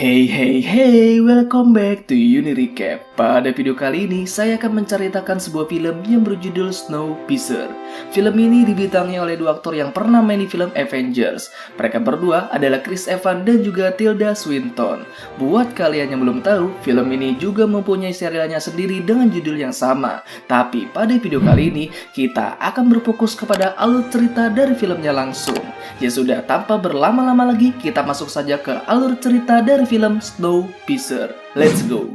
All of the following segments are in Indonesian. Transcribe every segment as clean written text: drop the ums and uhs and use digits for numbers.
Hey, welcome back to Uni Recap. Pada video kali ini, saya akan menceritakan sebuah film yang berjudul Snowpiercer. Film ini dibintangi oleh dua aktor yang pernah main di film Avengers. Mereka berdua adalah Chris Evans dan juga Tilda Swinton. Buat kalian yang belum tahu, film ini juga mempunyai serialnya sendiri dengan judul yang sama. Tapi pada video kali ini, kita akan berfokus kepada alur cerita dari filmnya langsung. Ya sudah, tanpa berlama-lama lagi, kita masuk saja ke alur cerita dari film Snowpiercer. Let's go.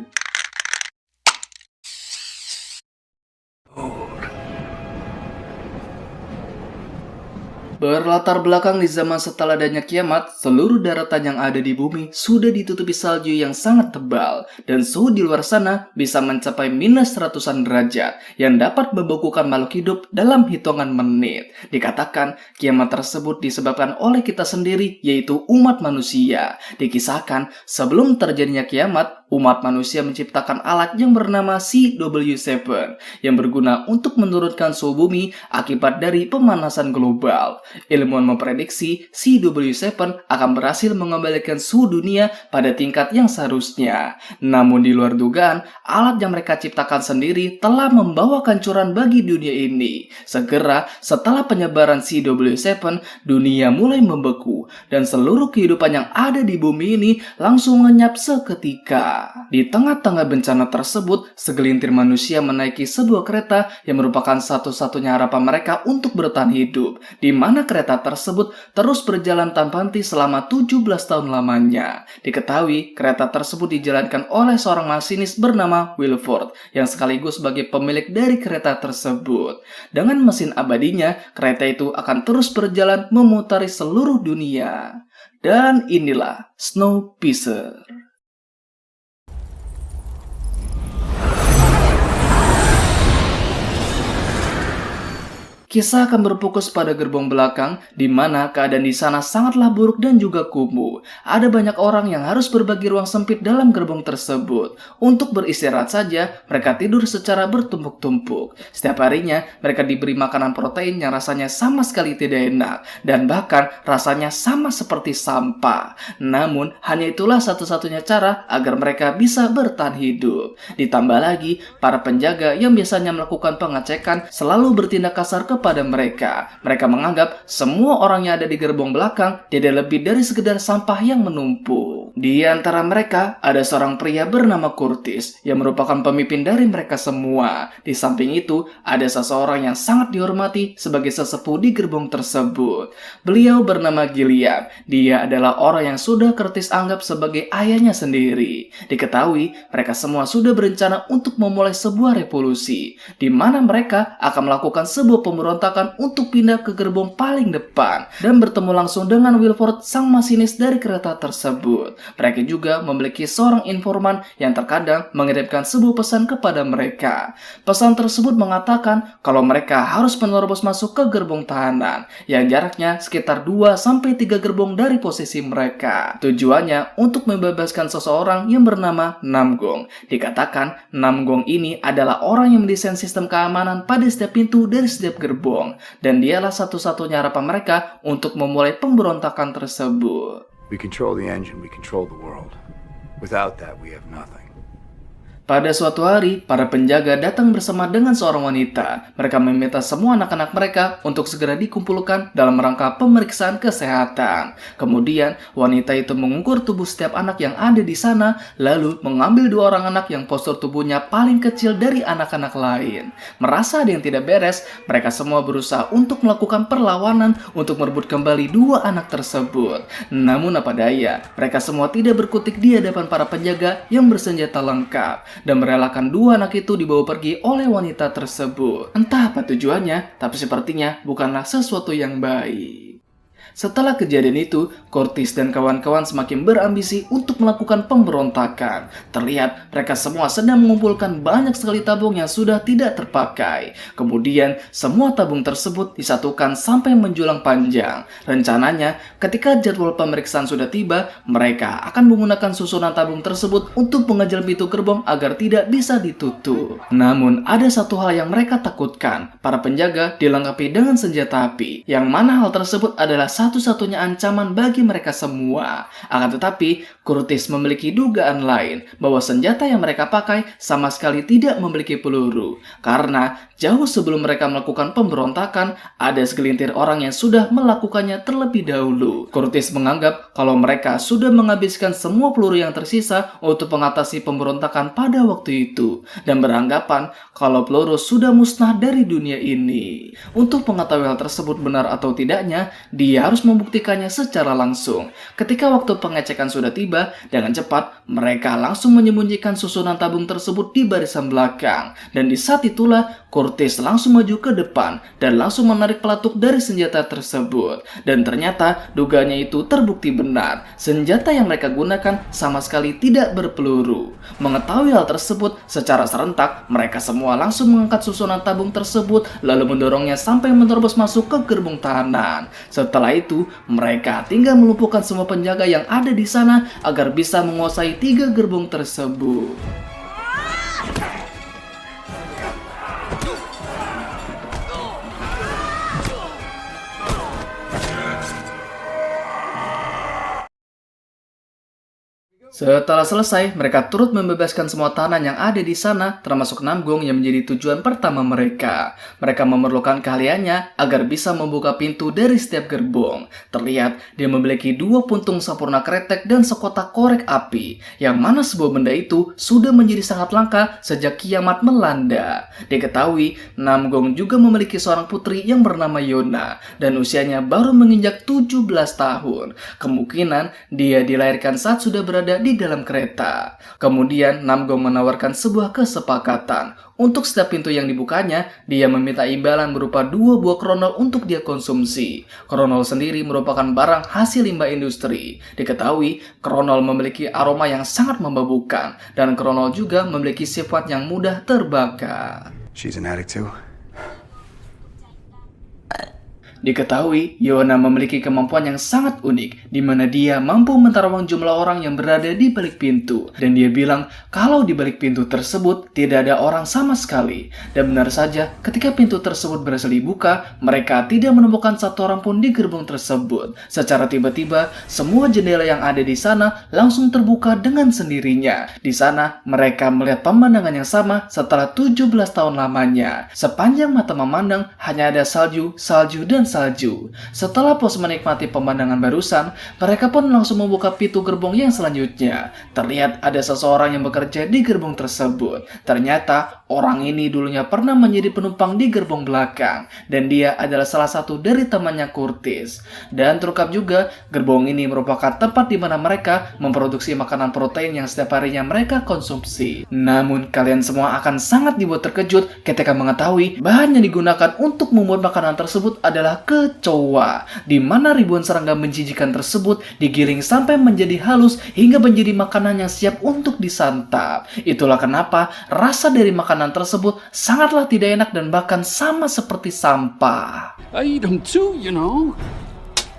Berlatar belakang di zaman setelah adanya kiamat, seluruh daratan yang ada di bumi sudah ditutupi salju yang sangat tebal, dan suhu di luar sana bisa mencapai minus ratusan derajat, yang dapat membekukan makhluk hidup dalam hitungan menit. Dikatakan, kiamat tersebut disebabkan oleh kita sendiri, yaitu umat manusia. Dikisahkan, sebelum terjadinya kiamat, umat manusia menciptakan alat yang bernama CW7, yang berguna untuk menurunkan suhu bumi akibat dari pemanasan global. Ilmuwan memprediksi CW7 akan berhasil mengembalikan suhu dunia pada tingkat yang seharusnya. Namun di luar dugaan, alat yang mereka ciptakan sendiri telah membawa kehancuran bagi dunia ini. Segera setelah penyebaran CW7, dunia mulai membeku dan seluruh kehidupan yang ada di bumi ini langsung lenyap seketika. Di tengah-tengah bencana tersebut, segelintir manusia menaiki sebuah kereta yang merupakan satu-satunya harapan mereka untuk bertahan hidup, di mana kereta tersebut terus berjalan tanpa henti selama 17 tahun lamanya. Diketahui, kereta tersebut dijalankan oleh seorang masinis bernama Wilford, yang sekaligus sebagai pemilik dari kereta tersebut. Dengan mesin abadinya, kereta itu akan terus berjalan memutari seluruh dunia. Dan inilah Snowpiercer. Kisah akan berfokus pada gerbong belakang, di mana keadaan di sana sangatlah buruk dan juga kumuh. Ada banyak orang yang harus berbagi ruang sempit dalam gerbong tersebut. Untuk beristirahat saja, mereka tidur secara bertumpuk-tumpuk. Setiap harinya, mereka diberi makanan protein yang rasanya sama sekali tidak enak, dan bahkan rasanya sama seperti sampah. Namun, hanya itulah satu-satunya cara agar mereka bisa bertahan hidup. Ditambah lagi, para penjaga yang biasanya melakukan pengecekan selalu bertindak kasar kepada mereka. Mereka menganggap semua orang yang ada di gerbong belakang tidak lebih dari sekedar sampah yang menumpuk. Di antara mereka ada seorang pria bernama Curtis yang merupakan pemimpin dari mereka semua. Di samping itu ada seseorang yang sangat dihormati sebagai sesepuh di gerbong tersebut. Beliau bernama Gilliam. Dia adalah orang yang sudah Curtis anggap sebagai ayahnya sendiri. Diketahui mereka semua sudah berencana untuk memulai sebuah revolusi, di mana mereka akan melakukan sebuah pemberontakan untuk pindah ke gerbong paling depan dan bertemu langsung dengan Wilford, sang masinis dari kereta tersebut. Mereka juga memiliki seorang informan yang terkadang mengirimkan sebuah pesan kepada mereka. Pesan tersebut mengatakan kalau mereka harus menerobos masuk ke gerbong tahanan yang jaraknya sekitar 2-3 gerbong dari posisi mereka. Tujuannya untuk membebaskan seseorang yang bernama Namgong. Dikatakan Namgong ini adalah orang yang mendesain sistem keamanan pada setiap pintu dari setiap gerbong, dan dialah satu-satunya harapan mereka untuk memulai pemberontakan tersebut. We control the engine, we control the world. Without that, we have nothing. Pada suatu hari, para penjaga datang bersama dengan seorang wanita. Mereka meminta semua anak-anak mereka untuk segera dikumpulkan dalam rangka pemeriksaan kesehatan. Kemudian, wanita itu mengukur tubuh setiap anak yang ada di sana, lalu mengambil 2 orang anak yang postur tubuhnya paling kecil dari anak-anak lain. Merasa ada yang tidak beres, mereka semua berusaha untuk melakukan perlawanan untuk merebut kembali 2 anak tersebut. Namun apa daya, mereka semua tidak berkutik di hadapan para penjaga yang bersenjata lengkap, dan merelakan 2 anak itu dibawa pergi oleh wanita tersebut. Entah apa tujuannya, tapi sepertinya bukanlah sesuatu yang baik. Setelah kejadian itu, Curtis dan kawan-kawan semakin berambisi untuk melakukan pemberontakan. Terlihat mereka semua sedang mengumpulkan banyak sekali tabung yang sudah tidak terpakai. Kemudian, semua tabung tersebut disatukan sampai menjulang panjang. Rencananya, ketika jadwal pemeriksaan sudah tiba, mereka akan menggunakan susunan tabung tersebut untuk mengejar pintu gerbong agar tidak bisa ditutup. Namun, ada satu hal yang mereka takutkan. Para penjaga dilengkapi dengan senjata api, yang mana hal tersebut adalah satu-satunya ancaman bagi mereka semua. Akan tetapi, Curtis memiliki dugaan lain bahwa senjata yang mereka pakai sama sekali tidak memiliki peluru. Karena jauh sebelum mereka melakukan pemberontakan, ada segelintir orang yang sudah melakukannya terlebih dahulu. Curtis menganggap kalau mereka sudah menghabiskan semua peluru yang tersisa untuk mengatasi pemberontakan pada waktu itu, dan beranggapan kalau peluru sudah musnah dari dunia ini. Untuk mengetahui hal tersebut benar atau tidaknya, dia harus membuktikannya secara langsung. Ketika waktu pengecekan sudah tiba, dengan cepat mereka langsung menyembunyikan susunan tabung tersebut di barisan belakang. Dan di saat itulah Curtis langsung maju ke depan dan langsung menarik pelatuk dari senjata tersebut. Dan ternyata dugaannya itu terbukti benar. Senjata yang mereka gunakan sama sekali tidak berpeluru. Mengetahui hal tersebut, secara serentak mereka semua langsung mengangkat susunan tabung tersebut lalu mendorongnya sampai menerobos masuk ke gerbong tahanan. Setelah itu, mereka tinggal melumpuhkan semua penjaga yang ada di sana agar bisa menguasai 3 gerbong tersebut. Setelah selesai, mereka turut membebaskan semua tahanan yang ada di sana, termasuk Namgong yang menjadi tujuan pertama mereka. Mereka memerlukan keahliannya agar bisa membuka pintu dari setiap gerbong. Terlihat dia memiliki 2 puntung sampurna kretek dan sekotak korek api, yang mana sebuah benda itu sudah menjadi sangat langka sejak kiamat melanda. Diketahui, Namgong juga memiliki seorang putri yang bernama Yona, dan usianya baru menginjak 17 tahun. Kemungkinan dia dilahirkan saat sudah berada di dalam kereta. Kemudian Namgong menawarkan sebuah kesepakatan. Untuk setiap pintu yang dibukanya, dia meminta imbalan berupa 2 buah kronol untuk dia konsumsi. Kronol sendiri merupakan barang hasil limbah industri. Diketahui, kronol memiliki aroma yang sangat memabukkan, dan kronol juga memiliki sifat yang mudah terbakar. She's an addict too. Diketahui, Yona memiliki kemampuan yang sangat unik, di mana dia mampu menerawang jumlah orang yang berada di balik pintu. Dan dia bilang kalau di balik pintu tersebut tidak ada orang sama sekali. Dan benar saja, ketika pintu tersebut berhasil dibuka, mereka tidak menemukan satu orang pun di gerbong tersebut. Secara tiba-tiba, semua jendela yang ada di sana langsung terbuka dengan sendirinya. Di sana, mereka melihat pemandangan yang sama setelah 17 tahun lamanya. Sepanjang mata memandang, hanya ada salju, dan salju. Setelah puas menikmati pemandangan barusan, mereka pun langsung membuka pintu gerbong yang selanjutnya. Terlihat ada seseorang yang bekerja di gerbong tersebut. Ternyata orang ini dulunya pernah menjadi penumpang di gerbong belakang, dan dia adalah salah satu dari temannya Curtis. Dan terungkap juga, gerbong ini merupakan tempat di mana mereka memproduksi makanan protein yang setiap harinya mereka konsumsi. Namun kalian semua akan sangat dibuat terkejut ketika mengetahui bahan yang digunakan untuk membuat makanan tersebut adalah kecoa, di mana ribuan serangga menjijikan tersebut digiling sampai menjadi halus hingga menjadi makanan yang siap untuk disantap. Itulah kenapa rasa dari makanan tersebut sangatlah tidak enak dan bahkan sama seperti sampah. I eat them too, you know.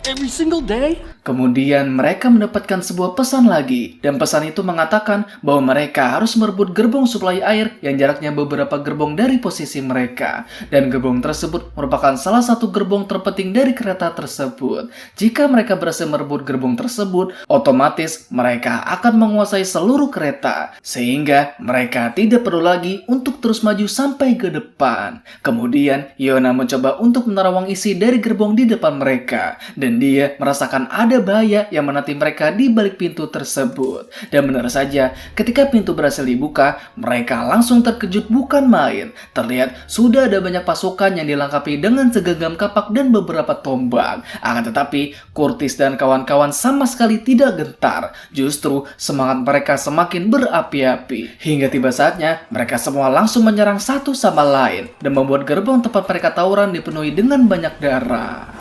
Every single day. Kemudian mereka mendapatkan sebuah pesan lagi, dan pesan itu mengatakan bahwa mereka harus merebut gerbong suplai air yang jaraknya beberapa gerbong dari posisi mereka. Dan gerbong tersebut merupakan salah satu gerbong terpenting dari kereta tersebut. Jika mereka berhasil merebut gerbong tersebut, otomatis mereka akan menguasai seluruh kereta, sehingga mereka tidak perlu lagi untuk terus maju sampai ke depan. Kemudian Yona mencoba untuk menerawang isi dari gerbong di depan mereka, dan dia merasakan ada bahaya yang menanti mereka di balik pintu tersebut. Dan benar saja, ketika pintu berhasil dibuka, mereka langsung terkejut bukan main. Terlihat sudah ada banyak pasukan yang dilengkapi dengan segenggam kapak dan beberapa tombak. Akan tetapi, Curtis dan kawan-kawan sama sekali tidak gentar. Justru semangat mereka semakin berapi-api. Hingga tiba saatnya, mereka semua langsung menyerang satu sama lain dan membuat gerbong tempat mereka tawuran dipenuhi dengan banyak darah.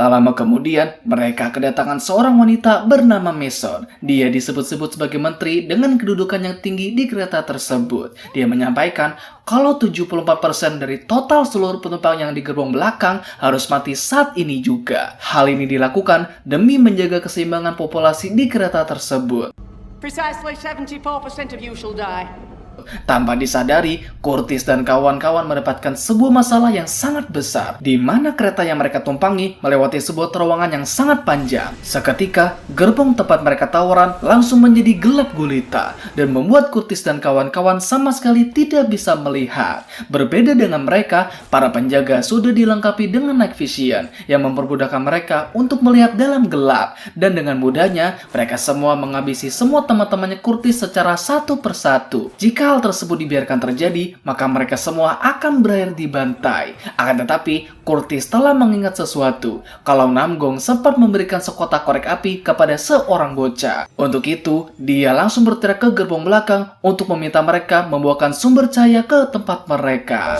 Tak lama kemudian, mereka kedatangan seorang wanita bernama Mason. Dia disebut-sebut sebagai menteri dengan kedudukan yang tinggi di kereta tersebut. Dia menyampaikan kalau 74% dari total seluruh penumpang yang di gerbong belakang harus mati saat ini juga. Hal ini dilakukan demi menjaga keseimbangan populasi di kereta tersebut. Precisely 74% of you shall die. Tanpa disadari, Curtis dan kawan-kawan mendapatkan sebuah masalah yang sangat besar, di mana kereta yang mereka tumpangi melewati sebuah terowongan yang sangat panjang. Seketika, gerbong tempat mereka tawaran langsung menjadi gelap gulita, dan membuat Curtis dan kawan-kawan sama sekali tidak bisa melihat. Berbeda dengan mereka, para penjaga sudah dilengkapi dengan night vision, yang mempermudahkan mereka untuk melihat dalam gelap, dan dengan mudahnya, mereka semua menghabisi semua teman-temannya Curtis secara satu persatu. Jika hal tersebut dibiarkan terjadi, maka mereka semua akan berakhir dibantai. Akan tetapi, Curtis telah mengingat sesuatu, kalau Namgong sempat memberikan sekotak korek api kepada seorang bocah. Untuk itu, dia langsung berteriak ke gerbong belakang untuk meminta mereka membawakan sumber cahaya ke tempat mereka.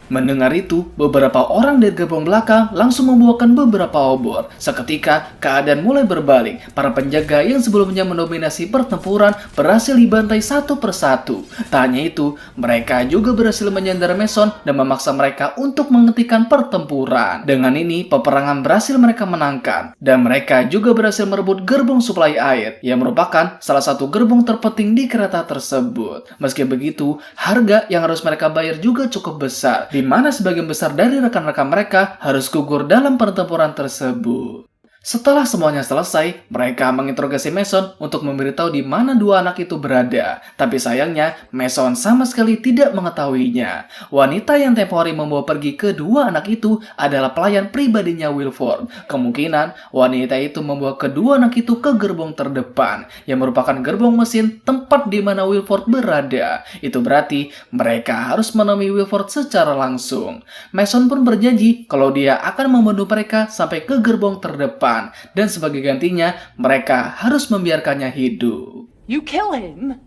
Mendengar itu, beberapa orang dari gerbong belakang langsung membawakan beberapa obor. Seketika, keadaan mulai berbalik. Para penjaga yang sebelumnya mendominasi pertempuran berhasil dibantai satu persatu. Tak hanya itu, mereka juga berhasil menyandar Mason dan memaksa mereka untuk menghentikan pertempuran. Dengan ini, peperangan berhasil mereka menangkan. Dan mereka juga berhasil merebut gerbong suplai air, yang merupakan salah satu gerbong terpenting di kereta tersebut. Meski begitu, harga yang harus mereka bayar juga cukup besar, di mana sebagian besar dari rekan-rekan mereka harus gugur dalam pertempuran tersebut. Setelah semuanya selesai, mereka menginterogasi Mason untuk memberitahu di mana dua anak itu berada. Tapi sayangnya, Mason sama sekali tidak mengetahuinya. Wanita yang tempo hari membawa pergi kedua anak itu adalah pelayan pribadinya Wilford. Kemungkinan, wanita itu membawa kedua anak itu ke gerbong terdepan, yang merupakan gerbong mesin tempat di mana Wilford berada. Itu berarti, mereka harus menemui Wilford secara langsung. Mason pun berjanji kalau dia akan membantu mereka sampai ke gerbong terdepan. Dan sebagai gantinya, mereka harus membiarkannya hidup. You kill him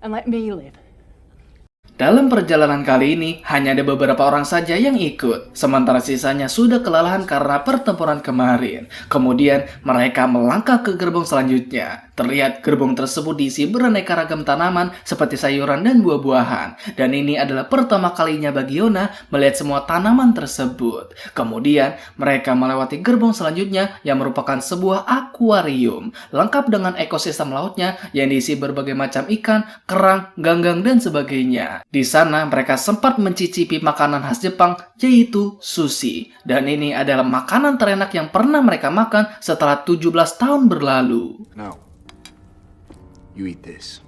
and let me live. Dalam perjalanan kali ini, hanya ada beberapa orang saja yang ikut, sementara sisanya sudah kelelahan karena pertempuran kemarin. Kemudian, mereka melangkah ke gerbong selanjutnya. Terlihat gerbong tersebut diisi beraneka ragam tanaman seperti sayuran dan buah-buahan. Dan ini adalah pertama kalinya bagi Yona melihat semua tanaman tersebut. Kemudian, mereka melewati gerbong selanjutnya yang merupakan sebuah akuarium, lengkap dengan ekosistem lautnya yang diisi berbagai macam ikan, kerang, ganggang, dan sebagainya. Di sana, mereka sempat mencicipi makanan khas Jepang, yaitu sushi. Dan ini adalah makanan terenak yang pernah mereka makan setelah 17 tahun berlalu. No. You eat this.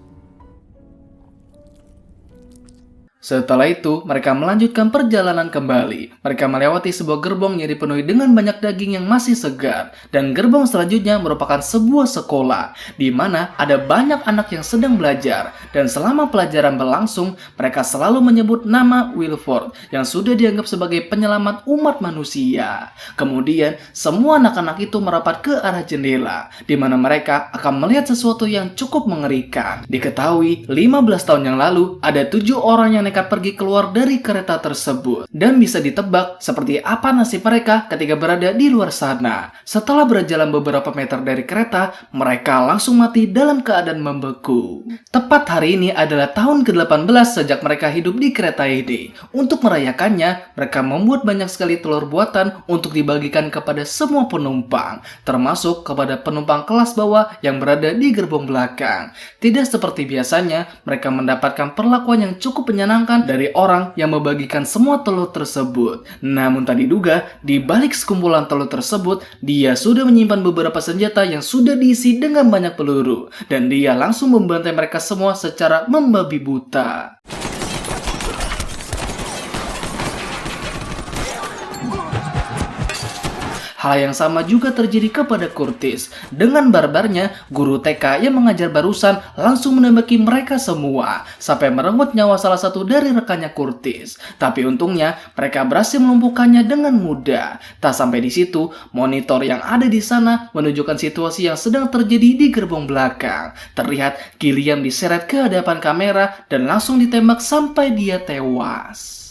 Setelah itu, mereka melanjutkan perjalanan kembali. Mereka melewati sebuah gerbong yang dipenuhi dengan banyak daging yang masih segar. Dan gerbong selanjutnya merupakan sebuah sekolah, di mana ada banyak anak yang sedang belajar. Dan selama pelajaran berlangsung, mereka selalu menyebut nama Wilford, yang sudah dianggap sebagai penyelamat umat manusia. Kemudian, semua anak-anak itu merapat ke arah jendela, di mana mereka akan melihat sesuatu yang cukup mengerikan. Diketahui, 15 tahun yang lalu, ada 7 orang yang nekat pergi keluar dari kereta tersebut. Dan bisa ditebak seperti apa nasib mereka ketika berada di luar sana. Setelah berjalan beberapa meter dari kereta, mereka langsung mati dalam keadaan membeku. Tepat hari ini adalah tahun ke-18 sejak mereka hidup di kereta ini. Untuk merayakannya, mereka membuat banyak sekali telur buatan untuk dibagikan kepada semua penumpang, termasuk kepada penumpang kelas bawah yang berada di gerbong belakang. Tidak seperti biasanya, mereka mendapatkan perlakuan yang cukup menyenangkan dari orang yang membagikan semua telur tersebut. Namun tak diduga, di balik sekumpulan telur tersebut, dia sudah menyimpan beberapa senjata yang sudah diisi dengan banyak peluru. Dan dia langsung membantai mereka semua secara membabi buta. Hal yang sama juga terjadi kepada Curtis. Dengan barbarnya, guru TK yang mengajar barusan langsung menembaki mereka semua, sampai merenggut nyawa salah satu dari rekannya Curtis. Tapi untungnya, mereka berhasil melumpuhkannya dengan mudah. Tak sampai di situ, monitor yang ada di sana menunjukkan situasi yang sedang terjadi di gerbong belakang. Terlihat Gilliam diseret ke hadapan kamera dan langsung ditembak sampai dia tewas.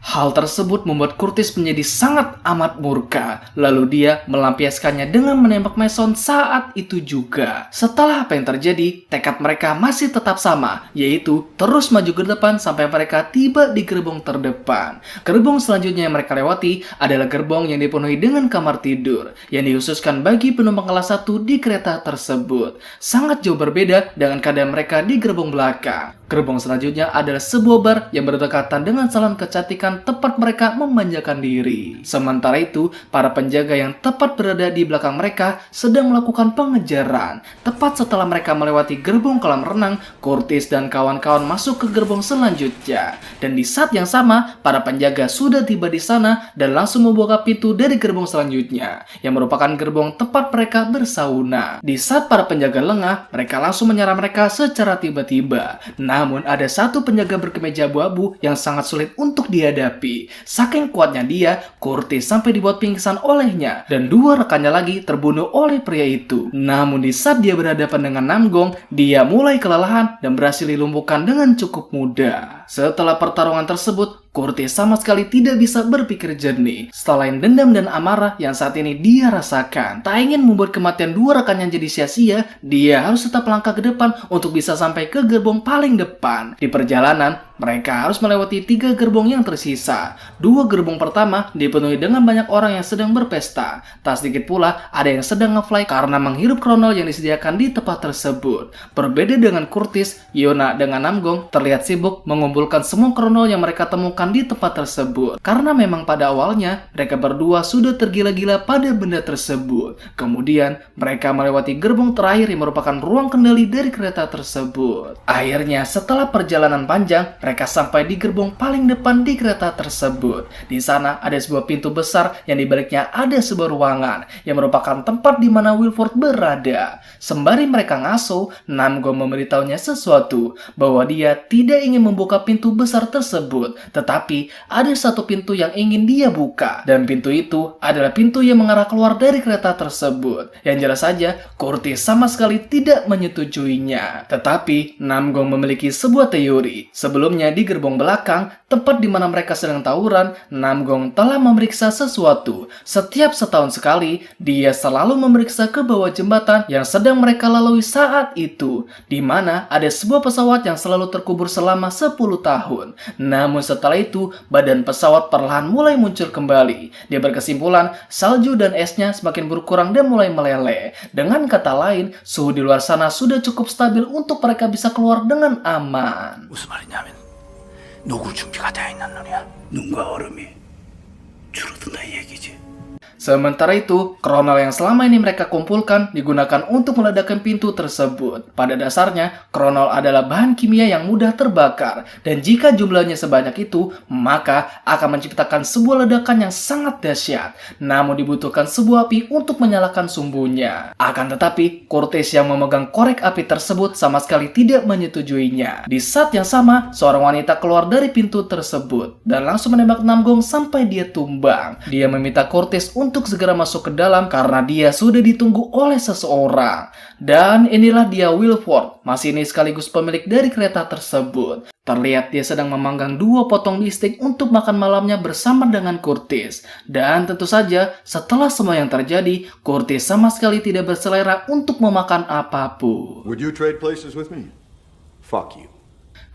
Hal tersebut membuat Curtis menjadi sangat amat murka. Lalu dia melampiaskannya dengan menembak Mason saat itu juga. Setelah apa yang terjadi, tekad mereka masih tetap sama, yaitu terus maju ke depan sampai mereka tiba di gerbong terdepan. Gerbong selanjutnya yang mereka lewati adalah gerbong yang dipenuhi dengan kamar tidur yang dikhususkan bagi penumpang kelas 1 di kereta tersebut. Sangat jauh berbeda dengan keadaan mereka di gerbong belakang. Gerbong selanjutnya adalah sebuah bar yang berdekatan dengan salon kecantikan tempat mereka memanjakan diri. Sementara itu, para penjaga yang tepat berada di belakang mereka sedang melakukan pengejaran. Tepat setelah mereka melewati gerbong kolam renang, Curtis dan kawan-kawan masuk ke gerbong selanjutnya. Dan di saat yang sama, para penjaga sudah tiba di sana dan langsung membuka pintu dari gerbong selanjutnya, yang merupakan gerbong tempat mereka bersauna. Di saat para penjaga lengah, mereka langsung menyerang mereka secara tiba-tiba. Namun ada satu penjaga berkemeja abu-abu yang sangat sulit untuk dihadapi. Saking kuatnya dia, Curtis sampai dibuat pingsan olehnya dan dua rekannya lagi terbunuh oleh pria itu. Namun di saat dia berhadapan dengan Namgong, dia mulai kelelahan dan berhasil dilumpuhkan dengan cukup mudah. Setelah pertarungan tersebut, Curtis sama sekali tidak bisa berpikir jernih. Selain dendam dan amarah yang saat ini dia rasakan, tak ingin membuat kematian dua rekannya jadi sia-sia, dia harus tetap melangkah ke depan untuk bisa sampai ke gerbong paling depan. Di perjalanan, mereka harus melewati 3 gerbong yang tersisa. 2 gerbong pertama dipenuhi dengan banyak orang yang sedang berpesta. Tak sedikit pula ada yang sedang nge-fly karena menghirup kronol yang disediakan di tempat tersebut. Berbeda dengan Curtis, Yona dengan Namgong terlihat sibuk mengumpulkan semua kronol yang mereka temukan di tempat tersebut. Karena memang pada awalnya mereka berdua sudah tergila-gila pada benda tersebut. Kemudian mereka melewati gerbong terakhir yang merupakan ruang kendali dari kereta tersebut. Akhirnya setelah perjalanan panjang, mereka sampai di gerbong paling depan di kereta tersebut. Di sana ada sebuah pintu besar yang di baliknya ada sebuah ruangan yang merupakan tempat di mana Wilford berada. Sembari mereka ngaso, Namgong memberitahunya sesuatu bahwa dia tidak ingin membuka pintu besar tersebut, tetapi ada satu pintu yang ingin dia buka, dan pintu itu adalah pintu yang mengarah keluar dari kereta tersebut. Yang jelas saja, Curtis sama sekali tidak menyetujuinya. Tetapi Namgong memiliki sebuah teori. Sebelumnya di gerbong belakang, tempat di mana mereka sedang tawuran, Namgong telah memeriksa sesuatu. Setiap setahun sekali, dia selalu memeriksa ke bawah jembatan yang sedang mereka lalui saat itu, di mana ada sebuah pesawat yang selalu terkubur selama 10 tahun. Namun setelah itu, badan pesawat perlahan mulai muncul kembali. Dia berkesimpulan, salju dan esnya semakin berkurang dan mulai meleleh. Dengan kata lain, suhu di luar sana sudah cukup stabil untuk mereka bisa keluar dengan aman. 무슨 말이냐면 녹을 준비가 되어 있는 놈이야. 눈과 얼음이 줄어든다는 얘기지. Sementara itu, kronol yang selama ini mereka kumpulkan digunakan untuk meledakkan pintu tersebut. Pada dasarnya, kronol adalah bahan kimia yang mudah terbakar, dan jika jumlahnya sebanyak itu, maka akan menciptakan sebuah ledakan yang sangat dahsyat. Namun dibutuhkan sebuah api untuk menyalakan sumbunya. Akan tetapi, Curtis yang memegang korek api tersebut sama sekali tidak menyetujuinya. Di saat yang sama, seorang wanita keluar dari pintu tersebut dan langsung menembak Namgong sampai dia tumbang. Dia meminta Curtis untuk segera masuk ke dalam karena dia sudah ditunggu oleh seseorang. Dan inilah dia Wilford, masinis sekaligus pemilik dari kereta tersebut. Terlihat dia sedang memanggang 2 potong bistik untuk makan malamnya bersama dengan Curtis. Dan tentu saja, setelah semua yang terjadi, Curtis sama sekali tidak berselera untuk memakan apapun. Would you trade places with me? Fuck you.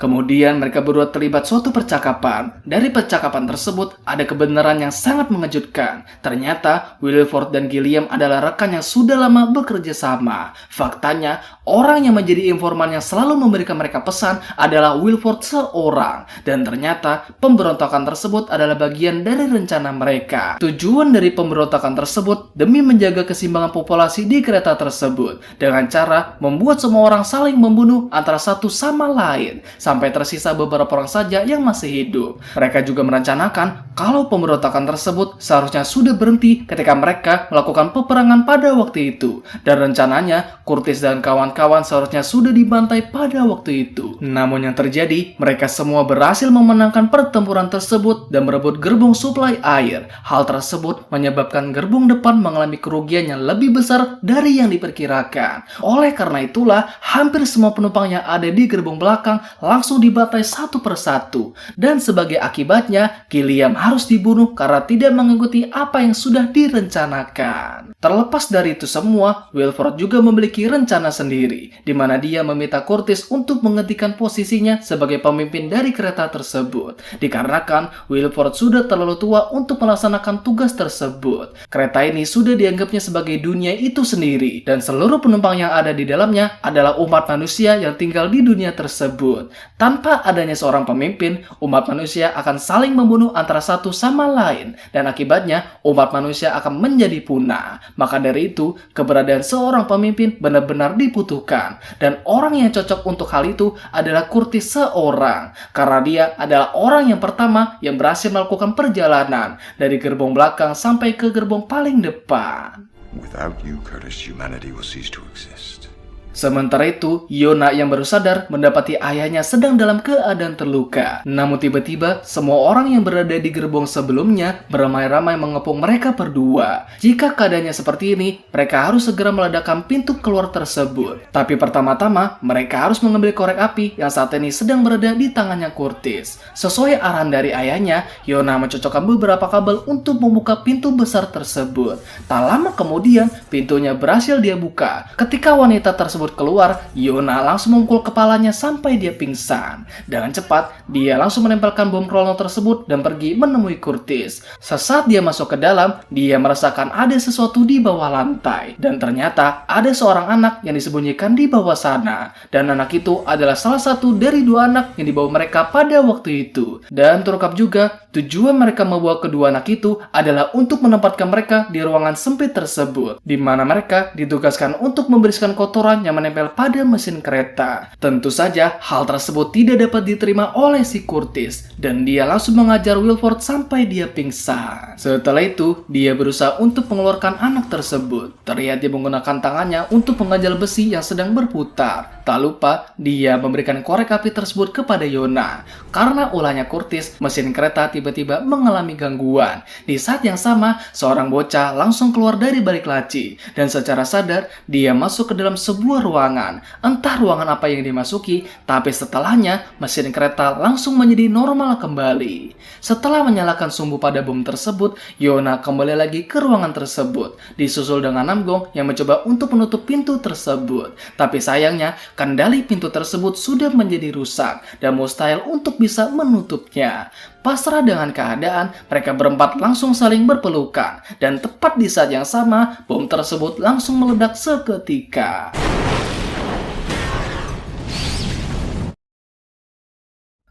Kemudian mereka berdua terlibat suatu percakapan. Dari percakapan tersebut ada kebenaran yang sangat mengejutkan. Ternyata Wilford dan Gilliam adalah rekan yang sudah lama bekerja sama. Faktanya, orang yang menjadi informan yang selalu memberikan mereka pesan adalah Wilford seorang. Dan ternyata pemberontakan tersebut adalah bagian dari rencana mereka. Tujuan dari pemberontakan tersebut demi menjaga keseimbangan populasi di kereta tersebut dengan cara membuat semua orang saling membunuh antara satu sama lain, sampai tersisa beberapa orang saja yang masih hidup. Mereka juga merencanakan kalau pemberontakan tersebut seharusnya sudah berhenti ketika mereka melakukan peperangan pada waktu itu. Dan rencananya, Curtis dan kawan-kawan seharusnya sudah dibantai pada waktu itu. Namun yang terjadi, mereka semua berhasil memenangkan pertempuran tersebut dan merebut gerbong suplai air. Hal tersebut menyebabkan gerbong depan mengalami kerugian yang lebih besar dari yang diperkirakan. Oleh karena itulah, hampir semua penumpang yang ada di gerbong belakang langsung langsung dibantai satu persatu. Dan sebagai akibatnya, Gilliam harus dibunuh karena tidak mengikuti apa yang sudah direncanakan. Terlepas dari itu semua, Wilford juga memiliki rencana sendiri, di mana dia meminta Curtis untuk menghentikan posisinya sebagai pemimpin dari kereta tersebut. Dikarenakan Wilford sudah terlalu tua untuk melaksanakan tugas tersebut. Kereta ini sudah dianggapnya sebagai dunia itu sendiri, dan seluruh penumpang yang ada di dalamnya adalah umat manusia yang tinggal di dunia tersebut. Tanpa adanya seorang pemimpin, umat manusia akan saling membunuh antara satu sama lain, dan akibatnya umat manusia akan menjadi punah. Maka dari itu, keberadaan seorang pemimpin benar-benar dibutuhkan, dan orang yang cocok untuk hal itu adalah Curtis seorang, karena dia adalah orang yang pertama yang berhasil melakukan perjalanan dari gerbong belakang sampai ke gerbong paling depan. Without you, Curtis, humanity will cease to exist. Sementara itu, Yona yang baru sadar mendapati ayahnya sedang dalam keadaan terluka. Namun tiba-tiba, semua orang yang berada di gerbong sebelumnya beramai-ramai mengepung mereka berdua. Jika keadaannya seperti ini, mereka harus segera meledakkan pintu keluar tersebut. Tapi pertama-tama, mereka harus mengambil korek api yang saat ini sedang berada di tangannya Curtis. Sesuai arahan dari ayahnya, Yona mencocokkan beberapa kabel untuk membuka pintu besar tersebut. Tak lama kemudian, pintunya berhasil dia buka. Ketika wanita tersebut keluar, Yona langsung memukul kepalanya sampai dia pingsan. Dengan cepat, dia langsung menempelkan bom krono tersebut dan pergi menemui Curtis. Sesaat dia masuk ke dalam, dia merasakan ada sesuatu di bawah lantai. Dan ternyata ada seorang anak yang disembunyikan di bawah sana. Dan anak itu adalah salah satu dari dua anak yang dibawa mereka pada waktu itu. Dan terungkap juga, tujuan mereka membawa kedua anak itu adalah untuk menempatkan mereka di ruangan sempit tersebut, di mana mereka ditugaskan untuk membersihkan kotoran yang menempel pada mesin kereta. Tentu saja hal tersebut tidak dapat diterima oleh si Curtis, dan dia langsung mengajar Wilford sampai dia pingsan. Setelah itu, dia berusaha untuk mengeluarkan anak tersebut. Terlihat dia menggunakan tangannya untuk mengganjal besi yang sedang berputar. Tak lupa, dia memberikan korek api tersebut kepada Yona. Karena ulahnya Curtis, mesin kereta tiba-tiba mengalami gangguan. Di saat yang sama, seorang bocah langsung keluar dari balik laci, dan secara sadar, dia masuk ke dalam sebuah ruangan. Entah ruangan apa yang dimasuki, tapi setelahnya mesin kereta langsung menjadi normal kembali. Setelah menyalakan sumbu pada bom tersebut, Yona kembali lagi ke ruangan tersebut, disusul dengan Namgong yang mencoba untuk menutup pintu tersebut. Tapi sayangnya, kendali pintu tersebut sudah menjadi rusak dan mustahil untuk bisa menutupnya. Pasrah dengan keadaan, mereka berempat langsung saling berpelukan, dan tepat di saat yang sama, bom tersebut langsung meledak seketika.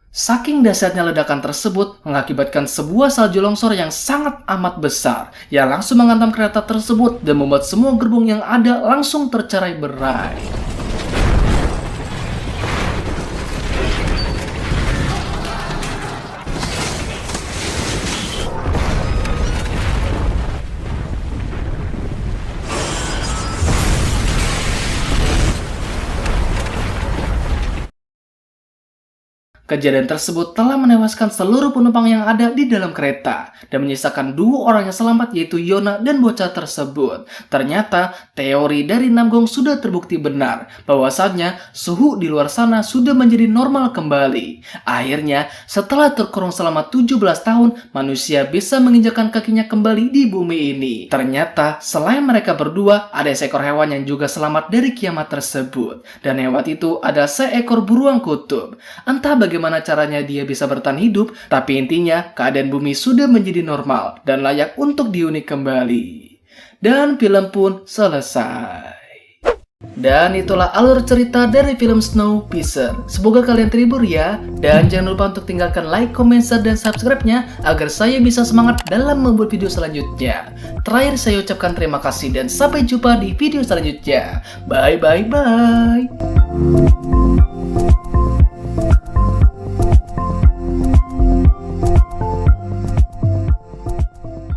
Saking dahsyatnya ledakan tersebut mengakibatkan sebuah salju longsor yang sangat amat besar yang langsung menghantam kereta tersebut dan membuat semua gerbong yang ada langsung tercerai-berai. Kejadian tersebut telah menewaskan seluruh penumpang yang ada di dalam kereta dan menyisakan dua orang yang selamat, yaitu Yona dan bocah tersebut. Ternyata teori dari Namgong sudah terbukti benar, bahwasannya suhu di luar sana sudah menjadi normal kembali. Akhirnya, setelah terkurung selama 17 tahun, manusia bisa menginjakkan kakinya kembali di bumi ini. Ternyata selain mereka berdua, ada seekor hewan yang juga selamat dari kiamat tersebut. Dan hewan itu adalah seekor beruang kutub. Entah bagaimana caranya dia bisa bertahan hidup, tapi intinya keadaan bumi sudah menjadi normal dan layak untuk dihuni kembali. Dan film pun selesai. Dan itulah alur cerita dari film Snowpiercer. Semoga kalian terhibur ya. Dan jangan lupa untuk tinggalkan like, comment, share, dan subscribe-nya agar saya bisa semangat dalam membuat video selanjutnya. Terakhir saya ucapkan terima kasih dan sampai jumpa di video selanjutnya. Bye bye bye.